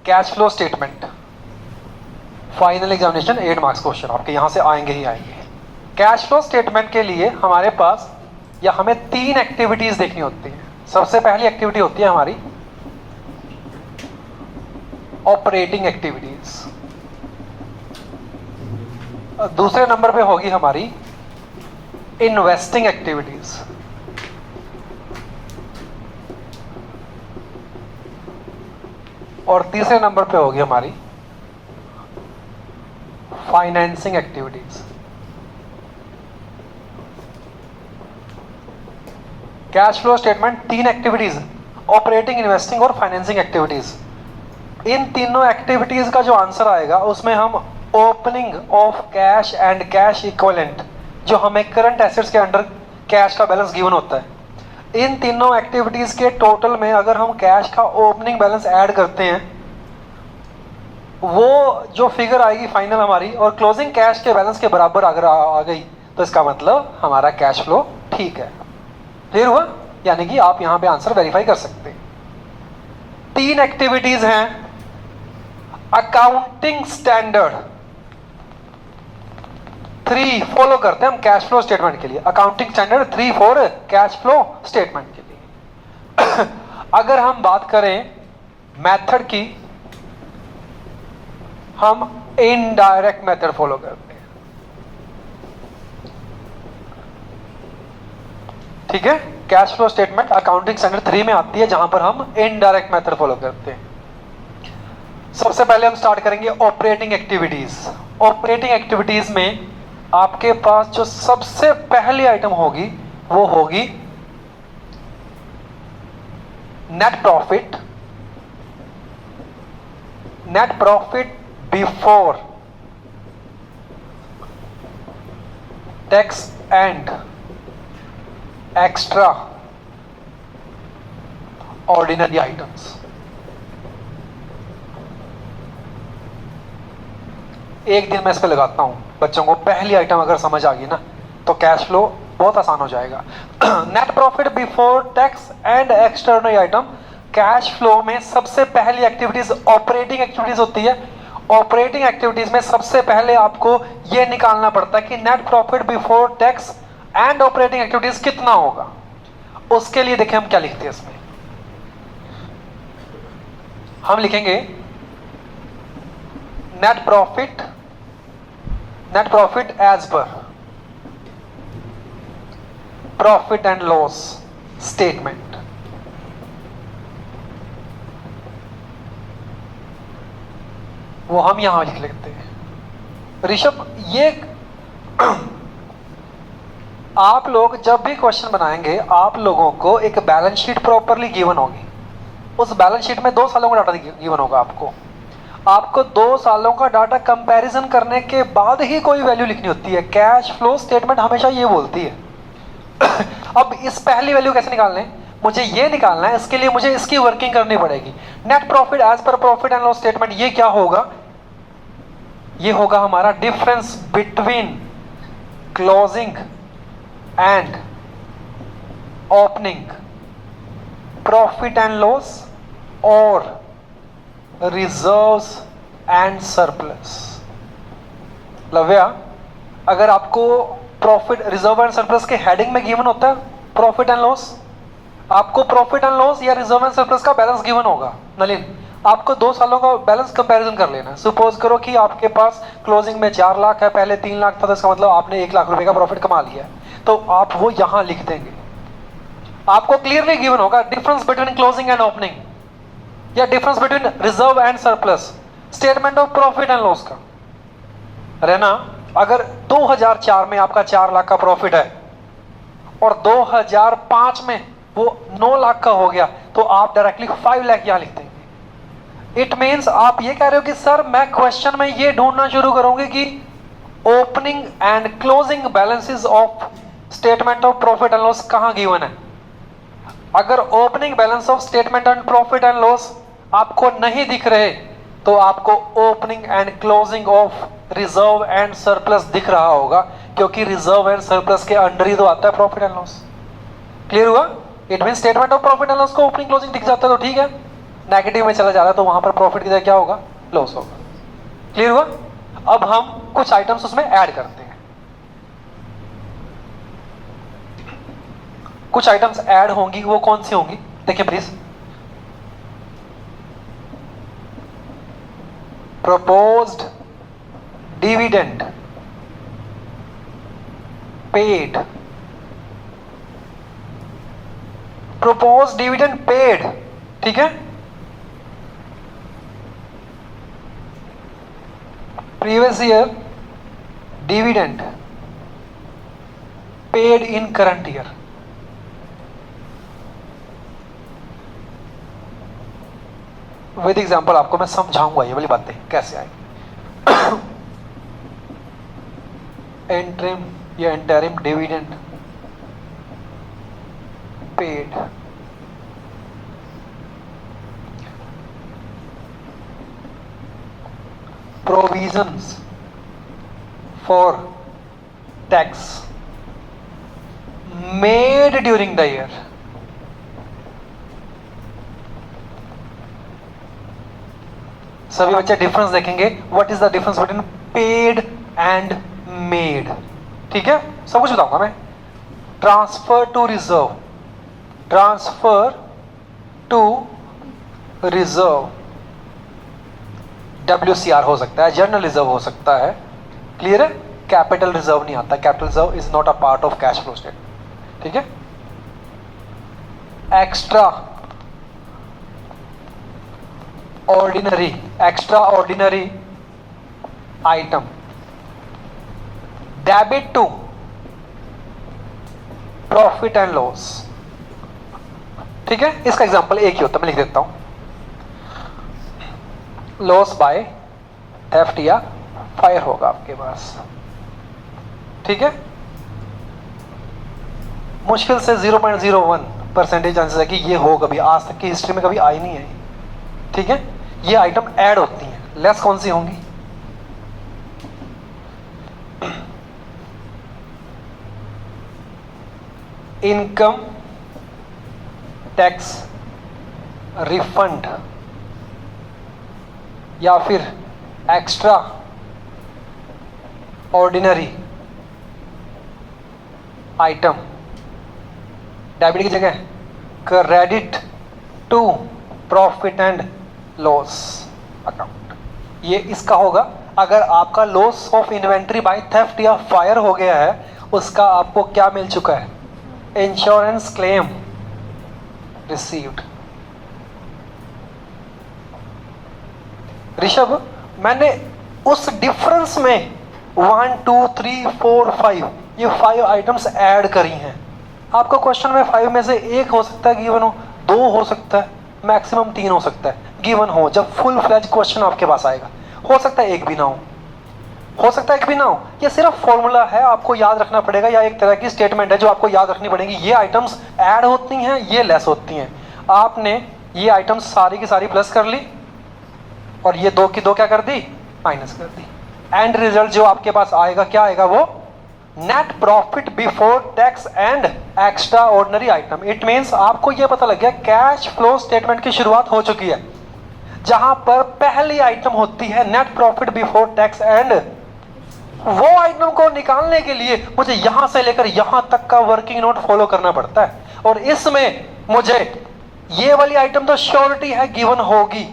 Cash flow statement, final examination 8 marks question आपके यहां से आएंगे ही आएंगे। कैश फ्लो स्टेटमेंट के लिए हमारे पास या हमें 3 एक्टिविटीज देखनी होती है। सबसे पहली एक्टिविटी होती है हमारी ऑपरेटिंग एक्टिविटीज, दूसरे नंबर पे होगी हमारी इन्वेस्टिंग एक्टिविटीज, और तीसरे नंबर पे होगी हमारी financing activities. Cash flow statement 3 activities, operating, investing और फाइनेंसिंग एक्टिविटीज। इन तीनों एक्टिविटीज का जो आंसर आएगा उसमें हम opening of cash and cash equivalent, जो हमें करंट एसेट्स के अंडर कैश का बैलेंस गिवन होता है, इन तीनों एक्टिविटीज के टोटल में अगर हम कैश का ओपनिंग बैलेंस ऐड करते हैं, वो जो फिगर आएगी फाइनल हमारी और क्लोजिंग कैश के बैलेंस के बराबर अगर आ गई तो इसका मतलब हमारा कैश फ्लो ठीक है। क्लियर हुआ? यानी कि आप यहां पे आंसर वेरीफाई कर सकते हैं। 3 एक्टिविटीज हैं। अकाउंटिंग स्टैंडर्ड 3 फॉलो करते हैं हम कैश फ्लो स्टेटमेंट के लिए। Accounting standard 3 for cash flow statement के लिए। अगर हम बात करें मेथड की, हम इनडायरेक्ट मेथड फॉलो करते हैं। ठीक है, cash flow statement accounting standard 3 में आती है, जहां पर हम इनडायरेक्ट मेथड फॉलो करते हैं। सबसे पहले हम स्टार्ट करेंगे ऑपरेटिंग एक्टिविटीज। ऑपरेटिंग एक्टिविटीज में आपके पास जो सबसे पहली आइटम होगी वो होगी net profit. Net profit before tax and extra ordinary items. एक दिन मैं इस पे लगाता हूं बच्चों को, पहली आइटम अगर समझ आ गई ना तो कैश फ्लो बहुत आसान हो जाएगा। Net profit before tax and external item, cash flow में सबसे पहली एक्टिविटीज ऑपरेटिंग एक्टिविटीज होती है। ऑपरेटिंग एक्टिविटीज में सबसे पहले आपको यह निकालना पड़ता है कि net profit before tax and operating activities कितना होगा। उसके लिए देखें हम क्या लिखते हैं इसमें। हम लिखेंगे net profit as per profit and loss statement. वो हम यहां लिख लेते हैं। ऋषभ, ये आप लोग जब भी क्वेश्चन बनाएंगे आप लोगों को एक बैलेंस शीट प्रॉपरली गिवन होगी। उस बैलेंस शीट में 2 सालों का डाटा गिवन होगा आपको 2 सालों का डाटा कंपैरिजन करने के बाद ही कोई वैल्यू लिखनी होती है। कैश फ्लो स्टेटमेंट हमेशा ये बोलती है। अब इस पहली वैल्यू कैसे निकालने, मुझे ये निकालना है, इसके लिए मुझे इसकी वर्किंग करनी पड़ेगी। Net profit as per profit and loss statement, ये क्या होगा? ये होगा हमारा difference between closing and opening profit and loss और रिजर्व्स एंड सरप्लस। लव्या, अगर आपको प्रॉफिट, रिजर्व एंड सरप्लस के हेडिंग में गिवन होता है प्रॉफिट एंड लॉस, आपको प्रॉफिट एंड लॉस या रिजर्व एंड सरप्लस का बैलेंस गिवन होगा। नलिन, आपको 2 सालों का बैलेंस कंपैरिजन कर लेना है। सपोज करो कि आपके पास क्लोजिंग में 4 लाख है, पहले 3 लाख था, तो इसका मतलब आपने 1 लाख रुपए का प्रॉफिट कमा लिया है, तो आप वो यहां लिख देंगे। आपको क्लियरली गिवन होगा difference between closing and opening या difference between reserve and surplus, statement of profit and loss का रहना। अगर 2004 में आपका 4 लाख का प्रॉफिट है और 2005 में वो 9 लाख का हो गया, तो आप डायरेक्टली 5 लाख यहां लिख देंगे। इट मींस आप ये कह रहे हो कि सर मैं क्वेश्चन में ये ढूंढना शुरू करूंगी कि opening and closing balances of statement of profit and loss कहां गिवन है। अगर opening balance of statement and profit and loss आपको नहीं दिख रहे, तो आपको opening and closing of reserve and surplus दिख रहा होगा, क्योंकि रिजर्व एंड सरप्लस के अंडर ही तो आता है प्रॉफिट एंड लॉस। क्लियर हुआ? It mean statement of profit and loss को ओपनिंग क्लोजिंग दिख जाता है तो ठीक है। नेगेटिव में चला जा रहा है तो वहां पर प्रॉफिट की जगह क्या होगा, लॉस होगा। क्लियर हुआ? अब हम कुछ आइटम्स उसमें ऐड करते हैं। कुछ आइटम्स ऐड होंगी, वो कौन सी होंगी देखिए please. proposed dividend paid, proposed dividend paid, ठीक है। previous year dividend paid in current year, with example आपको मैं समझाऊंगा ये वाली बातें कैसे आएगी। इंटरिम या interim dividend paid, provisions for tax made during the year, सभी बच्चे डिफरेंस देखेंगे। What is the difference between paid and made, ठीक है, सब कुछ बताऊंगा मैं। Transfer to reserve, transfer to reserve, WCR हो सकता है, जनरल रिजर्व हो सकता है। क्लियर है? कैपिटल रिजर्व नहीं आता, capital reserve is not a part of cash flow statement, ठीक है। Extraordinary, extraordinary item, debit to profit and loss, ठीक है। इसका एग्जांपल एक ही होता है, मैं लिख देता हूं। लॉस बाय थेफ्ट या फायर होगा आपके पास, ठीक है। मुश्किल से 0.01% चांसेस है कि ये हो, कभी आज तक की हिस्ट्री में कभी आई नहीं है, ठीक है। ये आइटम ऐड होती हैं, लेस कौन सी होंगी, इनकम टैक्स रिफंड या फिर एक्स्ट्रा ऑर्डिनरी आइटम, डेबिट की जगह credit to profit and loss account, ये इसका होगा। अगर आपका loss of inventory by theft या फायर हो गया है, उसका आपको क्या मिल चुका है, इंश्योरेंस क्लेम रिसीव्ड। ऋषभ, मैंने उस डिफरेंस में 1 2 3 4 5 ये 5 आइटम्स ऐड करी हैं। आपका क्वेश्चन में 5 में से एक हो सकता है गिवन हो, 2 हो सकता है, मैक्सिमम 3 हो सकता है गिवन हो। जब फुल फ्लैज क्वेश्चन आपके पास आएगा, हो सकता है एक भी ना हो सकता है एक भी ना हो। ये सिर्फ फॉर्मूला है, आपको याद रखना पड़ेगा, या एक तरह की स्टेटमेंट है जो आपको याद रखनी पड़ेगी। ये आइटम्स ऐड होती हैं, ये लेस होती हैं। आपने ये आइटम्स सारी की सारी प्लस कर ली और ये 2 की 2 क्या कर दी, माइनस कर दी। एंड रिजल्ट जो आपके पास आएगा क्या आएगा, वो net profit before tax and extraordinary item. It means आपको यह पता लग गया कैश फ्लो स्टेटमेंट की शुरुआत हो चुकी है, जहां पर पहली आइटम होती है net profit before tax and. वो आइटम को निकालने के लिए मुझे यहां से लेकर यहां तक का वर्किंग नोट फॉलो करना पड़ता है, और इसमें मुझे ये वाली आइटम तो श्योरिटी है गिवन होगी।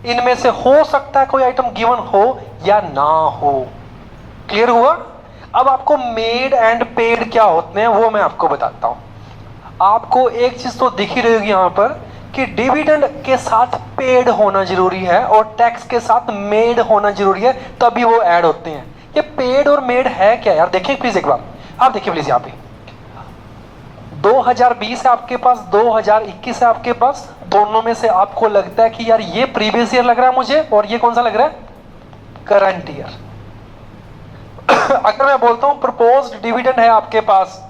इनमें से हो सकता है कोई आइटम गिवन हो या ना हो। क्लियर हुआ? अब आपको मेड एंड पेड क्या होते हैं वो मैं आपको बताता हूं। आपको एक चीज तो दिख ही रही होगी यहां पर कि डिविडेंड के साथ पेड होना जरूरी है और टैक्स के साथ मेड होना जरूरी है, तभी वो ऐड होते हैं। ये पेड और मेड है क्या यार, देखिए प्लीज एक बार, आप देखिए प्लीज। यहाँ पे 2020 है आपके पास, 2021 है आपके पास, दोनों में से आपको लगता है कि यार ये प्रीवियस ईयर लग रहा है मुझे और ये कौन सा लग रहा है, करंट ईयर। अगर मैं बोलता हूं प्रपोज्ड डिविडेंड है आपके पास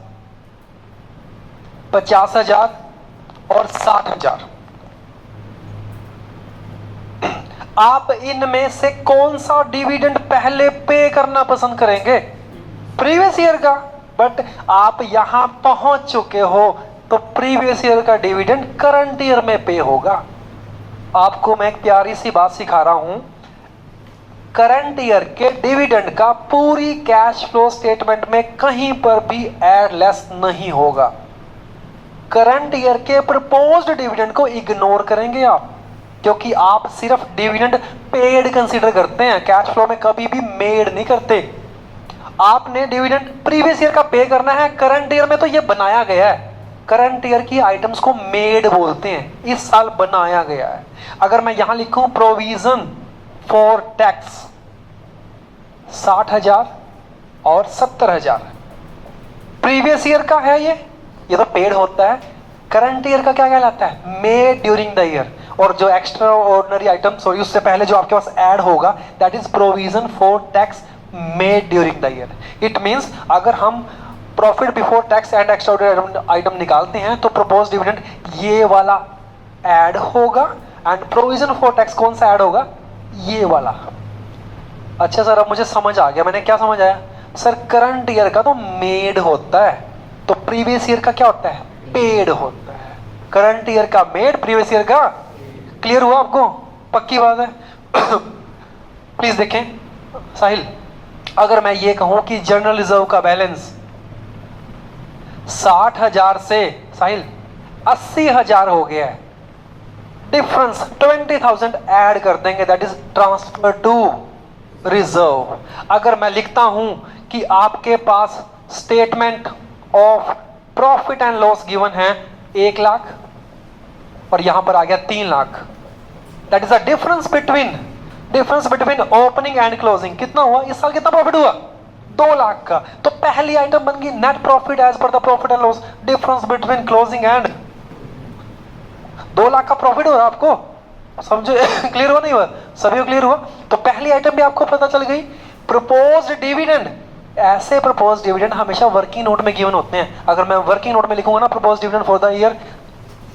50,000 और 60,000, आप इनमें से कौन सा डिविडेंड पहले पे करना पसंद करेंगे, प्रीवियस ईयर का। बट आप यहां पहुंच चुके हो तो प्रीवियस ईयर का डिविडेंड करंट ईयर में पे होगा। आपको मैं एक प्यारी सी बात सिखा रहा हूं, करंट ईयर के डिविडेंड का पूरी कैश फ्लो स्टेटमेंट में कहीं पर भी ऐड लेस नहीं होगा। करंट ईयर के प्रपोज्ड डिविडेंड को इग्नोर करेंगे आप, क्योंकि आप सिर्फ डिविडेंड पेड कंसीडर करते हैं, कैश फ्लो में कभी भी मेड नहीं करते। आपने डिविडेंड प्रीवियस ईयर का पे करना है, करंट ईयर में तो ये बनाया गया है। करंट ईयर की आइटम्स को मेड बोलते हैं, इस साल बनाया गया है। अगर मैं यहां लिखूं प्रोविजन फॉर टैक्स 60,000 और 70,000, प्रीवियस ईयर का है ये तो पेड होता है। करंट ईयर का क्या कहलाता है? Made during the year. और जो एक्स्ट्रा ऑर्डिनरी आइटम सॉरी उससे पहले जो आपके पास ऐड होगा that is provision for tax made during the year. It means अगर हम profit before tax and extraordinary item निकालते हैं तो प्रपोज डिविडेंड ये वाला ऐड होगा एंड प्रोविजन फॉर टैक्स कौन सा ऐड होगा? ये वाला। अच्छा सर, अब मुझे समझ आ गया। मैंने क्या समझ आया? सर करंट ईयर का तो मेड होता है, तो प्रीवियस ईयर का क्या होता है? पेड होता है। करंट ईयर का मेड, प्रीवियस ईयर का। क्लियर हुआ आपको? पक्की बात है। प्लीज देखें साहिल, अगर मैं ये कहूं कि जनरल रिजर्व का बैलेंस 60,000 से साहिल 80,000 हो गया है, डिफरेंस 20,000 ऐड कर देंगे, that is transfer to reserve. अगर मैं लिखता हूं कि आपके पास statement of profit and loss given है 1 लाख और यहां पर आ गया 3 lakh, that is a difference between opening and closing. कितना हुआ इस साल? कितना प्रॉफिट हुआ? 2 लाख का। तो पहली आइटम बन गई net profit as per the profit and loss, difference between closing and. 2 lakh का प्रॉफिट हो रहा आपको, समझे? क्लियर हुआ नहीं हुआ? सभी को क्लियर हुआ? तो पहली आइटम भी आपको पता चल गई। प्रपोज्ड डिविडेंड, ऐसे प्रपोज्ड डिविडेंड हमेशा वर्किंग नोट में गिवन होते हैं। अगर मैं वर्किंग नोट में लिखूंगा ना proposed dividend for the year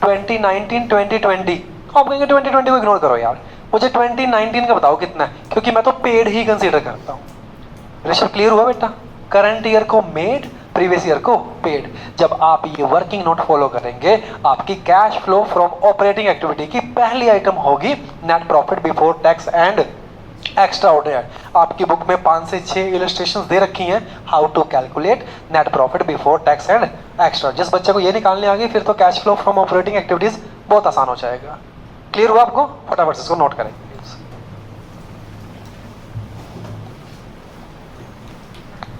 2019-2020, आप कहेंगे 2020 को इग्नोर करो यार, मुझे 2019 का बताओ कितना है, क्योंकि मैं तो पेड ही कंसीडर करता हूं। ऋषभ क्लियर हुआ बेटा? करंट ईयर को मेड, प्रीवियस ईयर को पेड। जब आप ये वर्किंग नोट फॉलो करेंगे, आपकी cash flow from operating activity की पहली आइटम होगी net profit before tax and extraordinary. आपकी बुक में 5 से 6 इलस्ट्रेशंस दे रखी हैं how to calculate net profit before tax and extra. जिस बच्चे को ये निकालने आ गई फिर तो cash flow from operating activities बहुत आसान हो जाएगा। क्लियर हुआ आपको? फटाफट से इसको नोट करें।